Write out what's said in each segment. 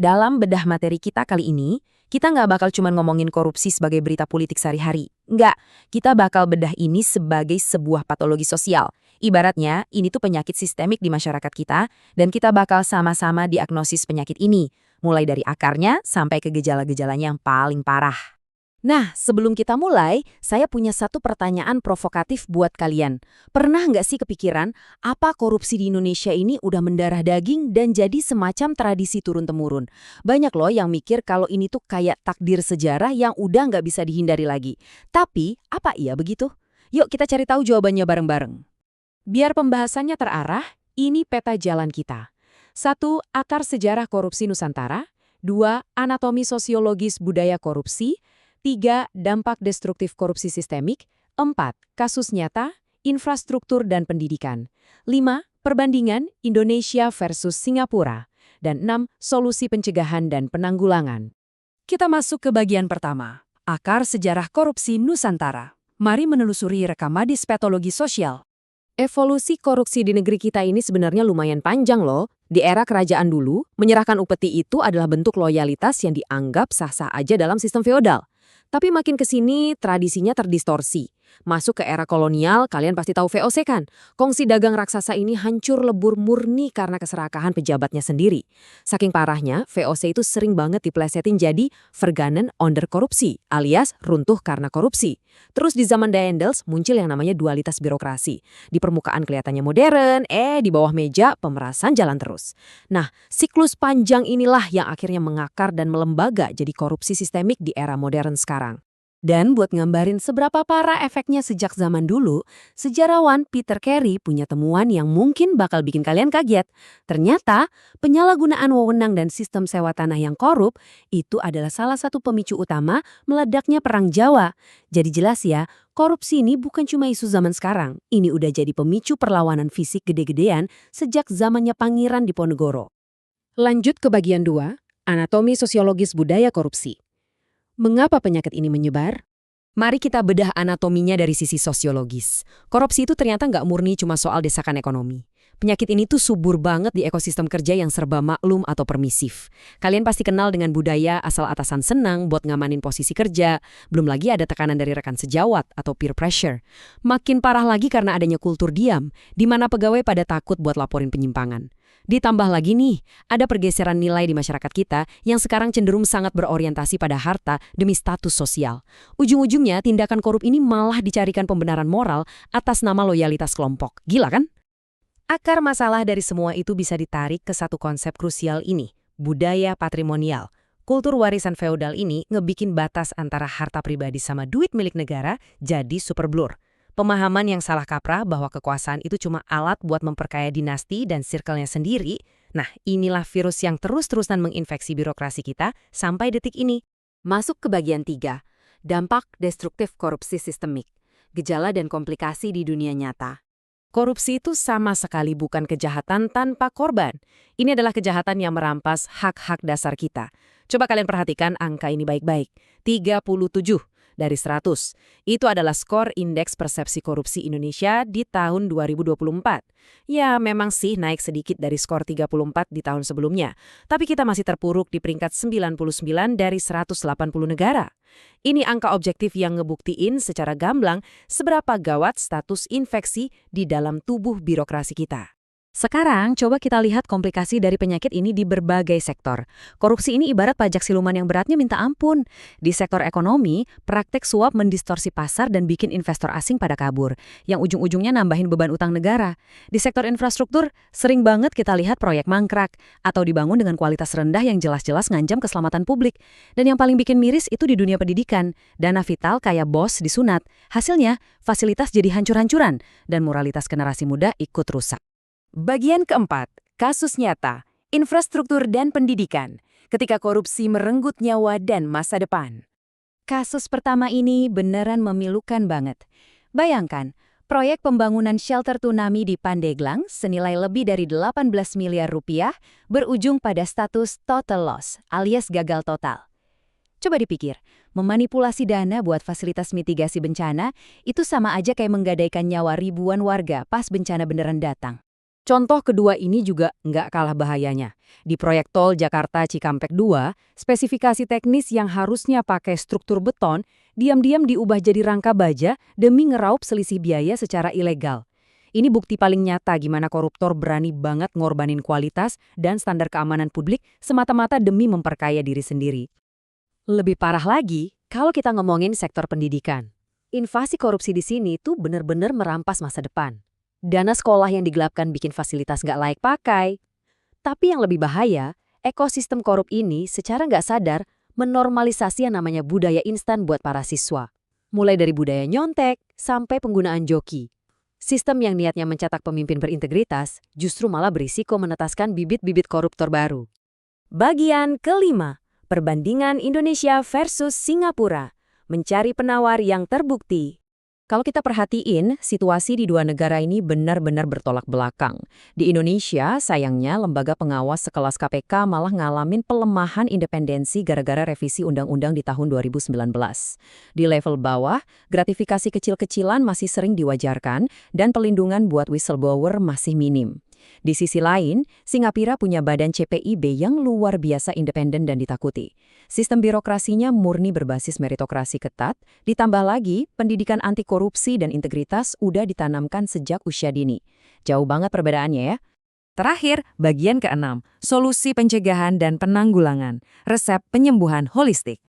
Dalam bedah materi kita kali ini, kita nggak bakal cuma ngomongin korupsi sebagai berita politik sehari-hari. Nggak, kita bakal bedah ini sebagai sebuah patologi sosial. Ibaratnya, ini tuh penyakit sistemik di masyarakat kita, dan kita bakal sama-sama diagnosis penyakit ini, mulai dari akarnya sampai ke gejala-gejalanya yang paling parah. Nah, sebelum kita mulai, saya punya satu pertanyaan provokatif buat kalian. Pernah nggak sih kepikiran, apa korupsi di Indonesia ini udah mendarah daging dan jadi semacam tradisi turun-temurun? Banyak loh yang mikir kalau ini tuh kayak takdir sejarah yang udah nggak bisa dihindari lagi. Tapi, apa iya begitu? Yuk kita cari tahu jawabannya bareng-bareng. Biar pembahasannya terarah, ini peta jalan kita. 1. Akar sejarah korupsi Nusantara. 2. Anatomi sosiologis budaya korupsi. 3. Dampak destruktif korupsi sistemik. 4. Kasus nyata, infrastruktur dan pendidikan. 5. Perbandingan Indonesia versus Singapura. Dan 6. Solusi pencegahan dan penanggulangan. Kita masuk ke bagian pertama, akar sejarah korupsi Nusantara. Mari menelusuri rekam medis patologi sosial. Evolusi korupsi di negeri kita ini sebenarnya lumayan panjang loh. Di era kerajaan dulu, menyerahkan upeti itu adalah bentuk loyalitas yang dianggap sah-sah aja dalam sistem feodal. Tapi makin ke sini, tradisinya terdistorsi. Masuk ke era kolonial, kalian pasti tahu VOC kan? Kongsi dagang raksasa ini hancur lebur murni karena keserakahan pejabatnya sendiri. Saking parahnya, VOC itu sering banget diplesetin jadi verganen onder korupsi, alias runtuh karena korupsi. Terus di zaman Daendels muncul yang namanya dualitas birokrasi. Di permukaan kelihatannya modern, di bawah meja pemerasan jalan terus. Nah, siklus panjang inilah yang akhirnya mengakar dan melembaga jadi korupsi sistemik di era modern sekarang. Dan buat ngambarin seberapa parah efeknya sejak zaman dulu, sejarawan Peter Carey punya temuan yang mungkin bakal bikin kalian kaget. Ternyata, penyalahgunaan wewenang dan sistem sewa tanah yang korup itu adalah salah satu pemicu utama meledaknya Perang Jawa. Jadi jelas ya, korupsi ini bukan cuma isu zaman sekarang. Ini udah jadi pemicu perlawanan fisik gede-gedean sejak zamannya Pangeran Diponegoro. Lanjut ke bagian 2, anatomi sosiologis budaya korupsi. Mengapa penyakit ini menyebar? Mari kita bedah anatominya dari sisi sosiologis. Korupsi itu ternyata nggak murni cuma soal desakan ekonomi. Penyakit ini tuh subur banget di ekosistem kerja yang serba maklum atau permisif. Kalian pasti kenal dengan budaya asal atasan senang buat ngamanin posisi kerja. Belum lagi ada tekanan dari rekan sejawat atau peer pressure. Makin parah lagi karena adanya kultur diam, di mana pegawai pada takut buat laporin penyimpangan. Ditambah lagi nih, ada pergeseran nilai di masyarakat kita yang sekarang cenderung sangat berorientasi pada harta demi status sosial. Ujung-ujungnya, tindakan korup ini malah dicarikan pembenaran moral atas nama loyalitas kelompok. Gila kan? Akar masalah dari semua itu bisa ditarik ke satu konsep krusial ini, budaya patrimonial. Kultur warisan feodal ini ngebikin batas antara harta pribadi sama duit milik negara jadi super blur. Pemahaman yang salah kaprah bahwa kekuasaan itu cuma alat buat memperkaya dinasti dan circle-nya sendiri. Nah, inilah virus yang terus-terusan menginfeksi birokrasi kita sampai detik ini. Masuk ke bagian 3, dampak destruktif korupsi sistemik, gejala dan komplikasi di dunia nyata. Korupsi itu sama sekali bukan kejahatan tanpa korban. Ini adalah kejahatan yang merampas hak-hak dasar kita. Coba kalian perhatikan angka ini baik-baik. 37 dari 100. Itu adalah skor Indeks Persepsi Korupsi Indonesia di tahun 2024. Ya, memang sih naik sedikit dari skor 34 di tahun sebelumnya. Tapi kita masih terpuruk di peringkat 99 dari 180 negara. Ini angka objektif yang ngebuktiin secara gamblang seberapa gawat status infeksi di dalam tubuh birokrasi kita. Sekarang, coba kita lihat komplikasi dari penyakit ini di berbagai sektor. Korupsi ini ibarat pajak siluman yang beratnya minta ampun. Di sektor ekonomi, praktek suap mendistorsi pasar dan bikin investor asing pada kabur, yang ujung-ujungnya nambahin beban utang negara. Di sektor infrastruktur, sering banget kita lihat proyek mangkrak, atau dibangun dengan kualitas rendah yang jelas-jelas ngancam keselamatan publik. Dan yang paling bikin miris itu di dunia pendidikan. Dana vital kayak BOS disunat. Hasilnya, fasilitas jadi hancur-hancuran, dan moralitas generasi muda ikut rusak. Bagian keempat, kasus nyata, infrastruktur dan pendidikan, ketika korupsi merenggut nyawa dan masa depan. Kasus pertama ini beneran memilukan banget. Bayangkan, proyek pembangunan shelter tsunami di Pandeglang senilai lebih dari 18 miliar rupiah berujung pada status total loss alias gagal total. Coba dipikir, memanipulasi dana buat fasilitas mitigasi bencana itu sama aja kayak menggadaikan nyawa ribuan warga pas bencana beneran datang. Contoh kedua ini juga nggak kalah bahayanya. Di proyek tol Jakarta Cikampek 2, spesifikasi teknis yang harusnya pakai struktur beton, diam-diam diubah jadi rangka baja demi ngeraup selisih biaya secara ilegal. Ini bukti paling nyata gimana koruptor berani banget ngorbanin kualitas dan standar keamanan publik semata-mata demi memperkaya diri sendiri. Lebih parah lagi, kalau kita ngomongin sektor pendidikan. Invasi korupsi di sini tuh bener-bener merampas masa depan. Dana sekolah yang digelapkan bikin fasilitas nggak layak pakai. Tapi yang lebih bahaya, ekosistem korup ini secara nggak sadar menormalisasi yang namanya budaya instan buat para siswa. Mulai dari budaya nyontek sampai penggunaan joki. Sistem yang niatnya mencetak pemimpin berintegritas justru malah berisiko menetaskan bibit-bibit koruptor baru. Bagian kelima, perbandingan Indonesia versus Singapura. Mencari penawar yang terbukti. Kalau kita perhatiin, situasi di dua negara ini benar-benar bertolak belakang. Di Indonesia, sayangnya lembaga pengawas sekelas KPK malah ngalamin pelemahan independensi gara-gara revisi undang-undang di tahun 2019. Di level bawah, gratifikasi kecil-kecilan masih sering diwajarkan dan pelindungan buat whistleblower masih minim. Di sisi lain, Singapura punya badan CPIB yang luar biasa independen dan ditakuti. Sistem birokrasinya murni berbasis meritokrasi ketat, ditambah lagi pendidikan anti korupsi dan integritas udah ditanamkan sejak usia dini. Jauh banget perbedaannya ya. Terakhir, bagian keenam, solusi pencegahan dan penanggulangan, resep penyembuhan holistik.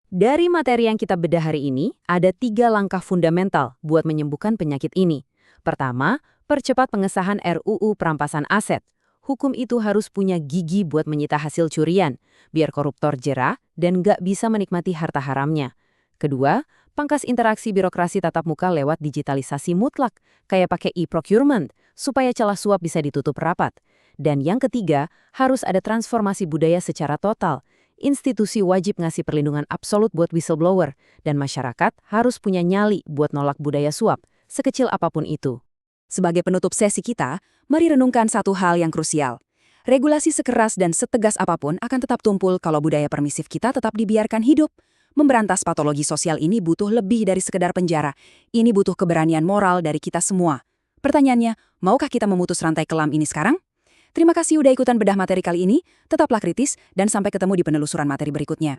Dari materi yang kita bedah hari ini, ada 3 langkah fundamental buat menyembuhkan penyakit ini. Pertama, percepat pengesahan RUU perampasan aset. Hukum itu harus punya gigi buat menyita hasil curian, biar koruptor jera dan nggak bisa menikmati harta haramnya. Kedua, pangkas interaksi birokrasi tatap muka lewat digitalisasi mutlak, kayak pakai e-procurement, supaya celah suap bisa ditutup rapat. Dan yang ketiga, harus ada transformasi budaya secara total. Institusi wajib ngasih perlindungan absolut buat whistleblower, dan masyarakat harus punya nyali buat nolak budaya suap, sekecil apapun itu. Sebagai penutup sesi kita, mari renungkan satu hal yang krusial. Regulasi sekeras dan setegas apapun akan tetap tumpul kalau budaya permisif kita tetap dibiarkan hidup. Memberantas patologi sosial ini butuh lebih dari sekedar penjara. Ini butuh keberanian moral dari kita semua. Pertanyaannya, maukah kita memutus rantai kelam ini sekarang? Terima kasih udah ikutan bedah materi kali ini, tetaplah kritis, dan sampai ketemu di penelusuran materi berikutnya.